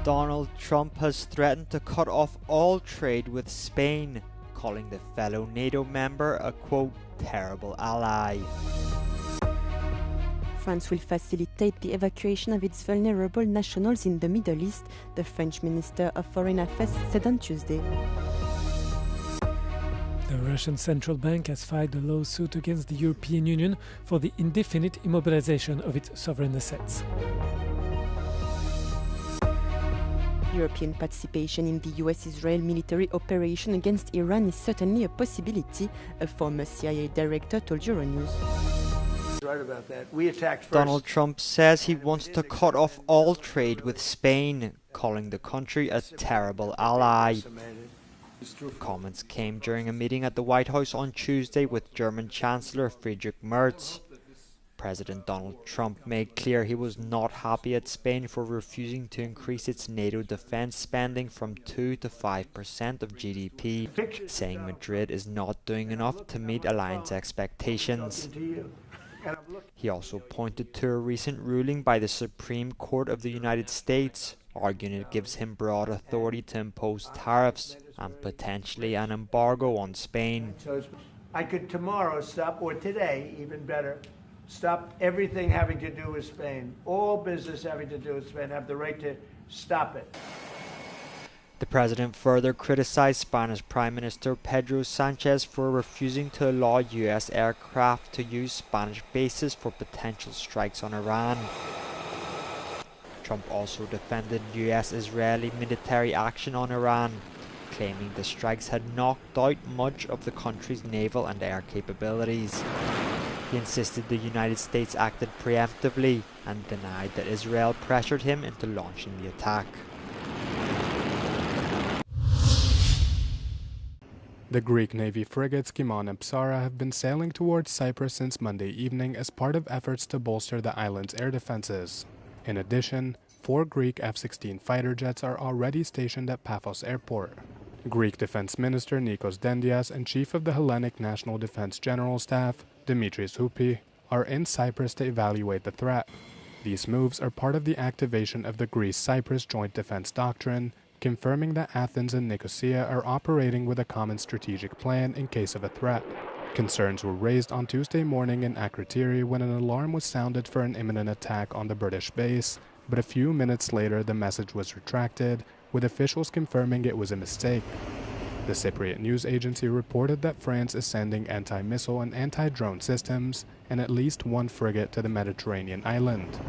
Donald Trump has threatened to cut off all trade with Spain, calling the fellow NATO member a, quote, terrible ally. France will facilitate the evacuation of its vulnerable nationals in the Middle East, the French Minister of Foreign Affairs said on Tuesday. The Russian central bank has filed a lawsuit against the European Union for the indefinite immobilization of its sovereign assets. European participation in the US-Israel military operation against Iran is certainly a possibility, a former CIA director told Euronews. Right about that. We attacked first. Donald Trump says he wants to cut off all trade with Spain, calling the country a terrible ally. Comments came during a meeting at the White House on Tuesday with German Chancellor Friedrich Merz. President Donald Trump made clear he was not happy at Spain for refusing to increase its NATO defense spending from 2 to 5% of GDP, saying Madrid is not doing enough to meet alliance expectations. He also pointed to a recent ruling by the Supreme Court of the United States, arguing it gives him broad authority to impose tariffs and potentially an embargo on Spain. I could tomorrow stop, or today, even better, stop everything having to do with Spain. All business having to do with Spain have the right to stop it. The president further criticized Spanish Prime Minister Pedro Sanchez for refusing to allow US aircraft to use Spanish bases for potential strikes on Iran. Trump also defended US-Israeli military action on Iran, claiming the strikes had knocked out much of the country's naval and air capabilities. He insisted the United States acted preemptively and denied that Israel pressured him into launching the attack. The Greek Navy frigates Kimon and Psara have been sailing towards Cyprus since Monday evening as part of efforts to bolster the island's air defenses. In addition, 4 Greek F-16 fighter jets are already stationed at Paphos Airport. Greek Defense Minister Nikos Dendias and Chief of the Hellenic National Defense General Staff, Dimitris Houpi, are in Cyprus to evaluate the threat. These moves are part of the activation of the Greece-Cyprus Joint Defense Doctrine, confirming that Athens and Nicosia are operating with a common strategic plan in case of a threat. Concerns were raised on Tuesday morning in Akrotiri when an alarm was sounded for an imminent attack on the British base, but a few minutes later the message was retracted, with officials confirming it was a mistake. The Cypriot news agency reported that France is sending anti-missile and anti-drone systems and at least 1 frigate to the Mediterranean island.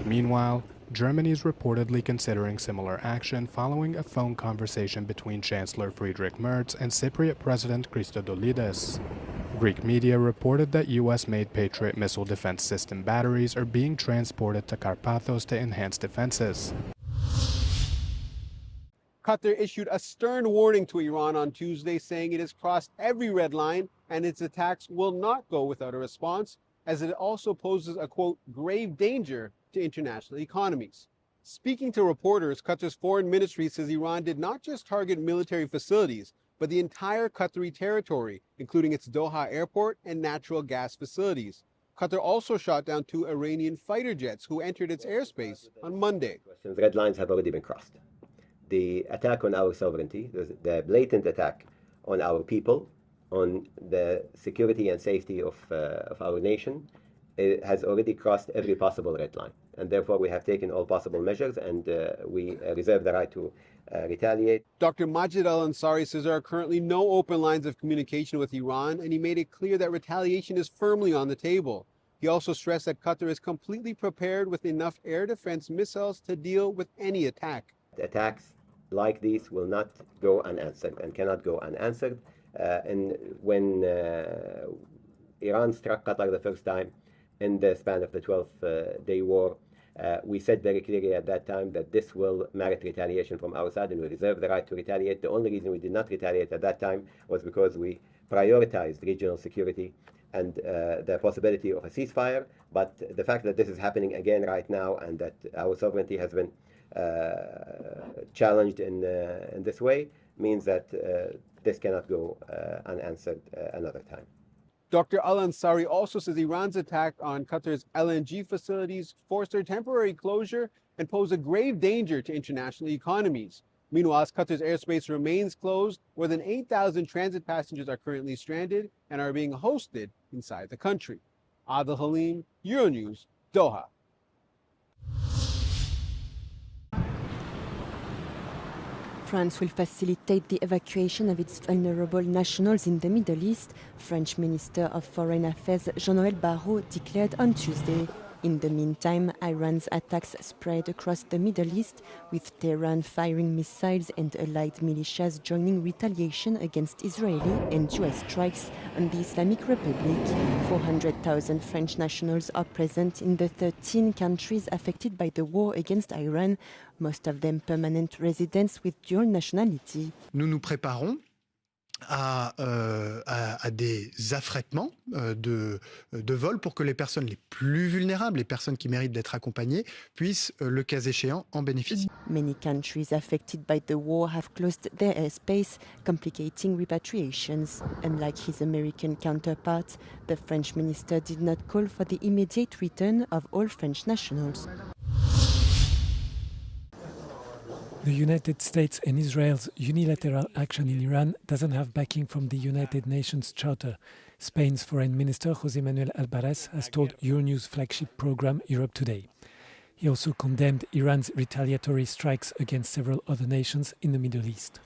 Meanwhile, Germany is reportedly considering similar action following a phone conversation between Chancellor Friedrich Merz and Cypriot President Christodoulides. Greek media reported that US-made Patriot missile defense system batteries are being transported to Karpathos to enhance defenses. Qatar issued a stern warning to Iran on Tuesday, saying it has crossed every red line and its attacks will not go without a response, as it also poses a, quote, grave danger to international economies. Speaking to reporters, Qatar's foreign ministry says Iran did not just target military facilities, but the entire Qatari territory, including its Doha airport and natural gas facilities. Qatar also shot down 2 Iranian fighter jets who entered its airspace on Monday. The red lines have already been crossed. The attack on our sovereignty, the blatant attack on our people, on the security and safety of our nation, it has already crossed every possible red line. And therefore we have taken all possible measures, and we reserve the right to retaliate. Dr. Majid Al-Ansari says there are currently no open lines of communication with Iran, and he made it clear that retaliation is firmly on the table. He also stressed that Qatar is completely prepared with enough air defense missiles to deal with any attack. Attacks like these will not go unanswered and cannot go unanswered. And when Iran struck Qatar the first time in the span of the 12-day war, we said very clearly at that time that this will merit retaliation from our side, and we reserve the right to retaliate. The only reason we did not retaliate at that time was because we prioritized regional security and the possibility of a ceasefire. But the fact that this is happening again right now, and that our sovereignty has been challenged in this way, means that this cannot go unanswered another time. Dr. Al-Ansari also says Iran's attack on Qatar's LNG facilities forced their temporary closure and pose a grave danger to international economies. Meanwhile, as Qatar's airspace remains closed, more than 8,000 transit passengers are currently stranded and are being hosted inside the country. Adil Halim, Euronews, Doha. France will facilitate the evacuation of its vulnerable nationals in the Middle East, French Minister of Foreign Affairs Jean-Noël Barrot declared on Tuesday. In the meantime, Iran's attacks spread across the Middle East, with Tehran firing missiles and allied militias joining retaliation against Israeli and US strikes on the Islamic Republic. 400,000 French nationals are present in the 13 countries affected by the war against Iran, most of them permanent residents with dual nationality. Nous nous préparons à des affrètements de vol pour que les personnes les plus vulnérables, les personnes qui méritent d'être accompagnées, puissent, le cas échéant, en bénéficier. Many countries affected by the war have closed their airspace, complicating repatriations. Unlike his American counterpart, the French minister did not call for the immediate return of all French nationals. The United States and Israel's unilateral action in Iran doesn't have backing from the United Nations Charter. Spain's Foreign Minister José Manuel Alvarez has told Euronews' flagship program Europe Today. He also condemned Iran's retaliatory strikes against several other nations in the Middle East.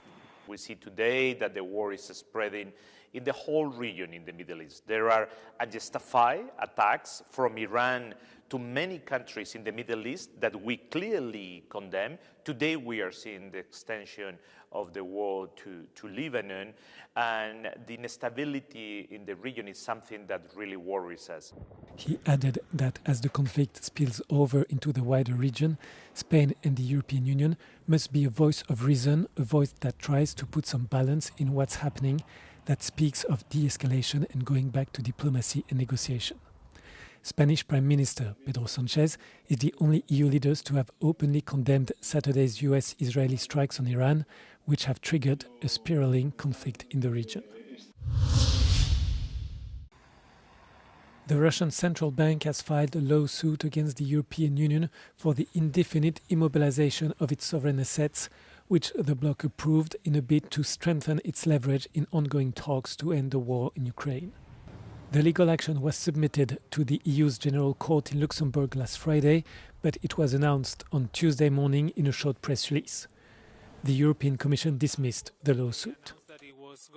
We see today that the war is spreading in the whole region in the Middle East. There are unjustified attacks from Iran to many countries in the Middle East that we clearly condemn. Today we are seeing the extension of the war to Lebanon, and the instability in the region is something that really worries us. He added that as the conflict spills over into the wider region, Spain and the European Union must be a voice of reason, a voice that tries to put some balance in what's happening, that speaks of de-escalation and going back to diplomacy and negotiation. Spanish Prime Minister Pedro Sánchez is the only EU leader to have openly condemned Saturday's US-Israeli strikes on Iran, which have triggered a spiraling conflict in the region. The Russian central bank has filed a lawsuit against the European Union for the indefinite immobilization of its sovereign assets, which the bloc approved in a bid to strengthen its leverage in ongoing talks to end the war in Ukraine. The legal action was submitted to the EU's General Court in Luxembourg last Friday, but it was announced on Tuesday morning in a short press release. The European Commission dismissed the lawsuit.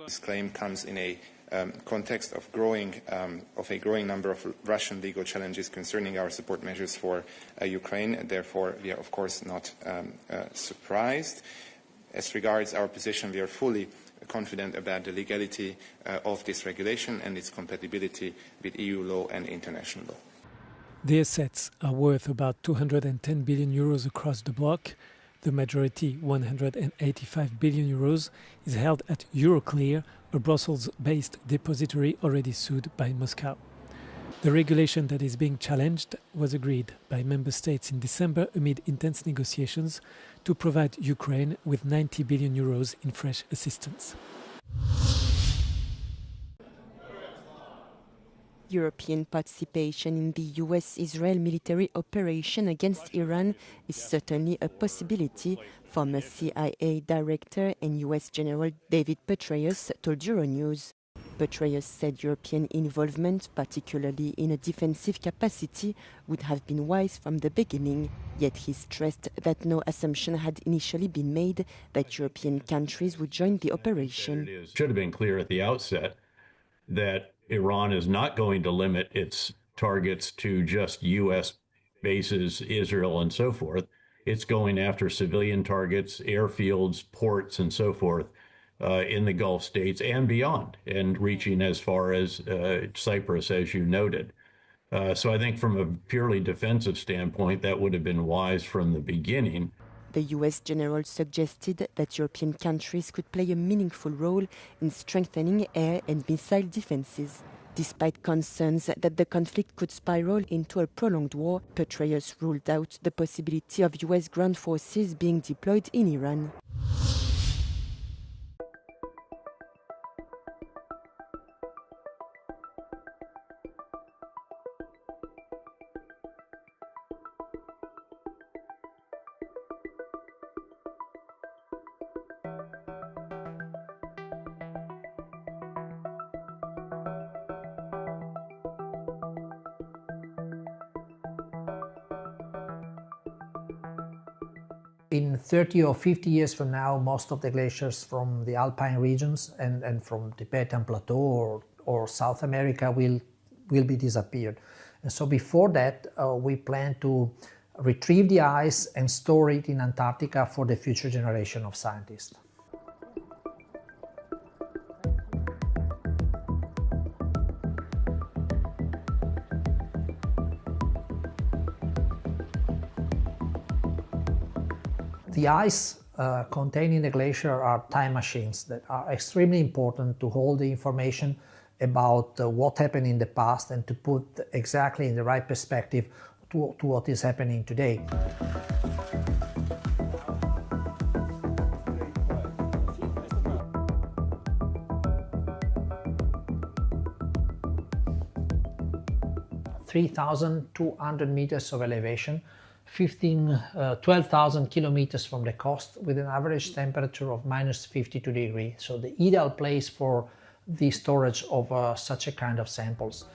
This claim comes in a context of a growing number of Russian legal challenges concerning our support measures for Ukraine, and therefore we are of course not surprised. As regards our position, we are fully confident about the legality of this regulation and its compatibility with EU law and international law. The assets are worth about 210 billion euros across the bloc. The majority, 185 billion euros, is held at Euroclear, a Brussels-based depository already sued by Moscow. The regulation that is being challenged was agreed by member states in December amid intense negotiations to provide Ukraine with 90 billion euros in fresh assistance. European participation in the US-Israel military operation against Iran is certainly a possibility, former CIA director and US General David Petraeus told Euronews. Petraeus said European involvement, particularly in a defensive capacity, would have been wise from the beginning, yet he stressed that no assumption had initially been made that European countries would join the operation. It should have been clear at the outset that Iran is not going to limit its targets to just U.S. bases, Israel, and so forth. It's going after civilian targets, airfields, ports, and so forth in the Gulf states and beyond, and reaching as far as Cyprus, as you noted. So I think from a purely defensive standpoint, that would have been wise from the beginning. The US general suggested that European countries could play a meaningful role in strengthening air and missile defenses. Despite concerns that the conflict could spiral into a prolonged war, Petraeus ruled out the possibility of US ground forces being deployed in Iran. In 30 or 50 years from now, most of the glaciers from the alpine regions and from Tibetan Plateau or South America will be disappeared. And so before that, we plan to retrieve the ice and store it in Antarctica for the future generation of scientists. The ice contained in the glacier are time machines that are extremely important to hold the information about what happened in the past and to put exactly in the right perspective to what is happening today. (3,200 meters of elevation, 12,000 kilometers from the coast, with an average temperature of minus 52 degrees. So the ideal place for the storage of such a kind of samples.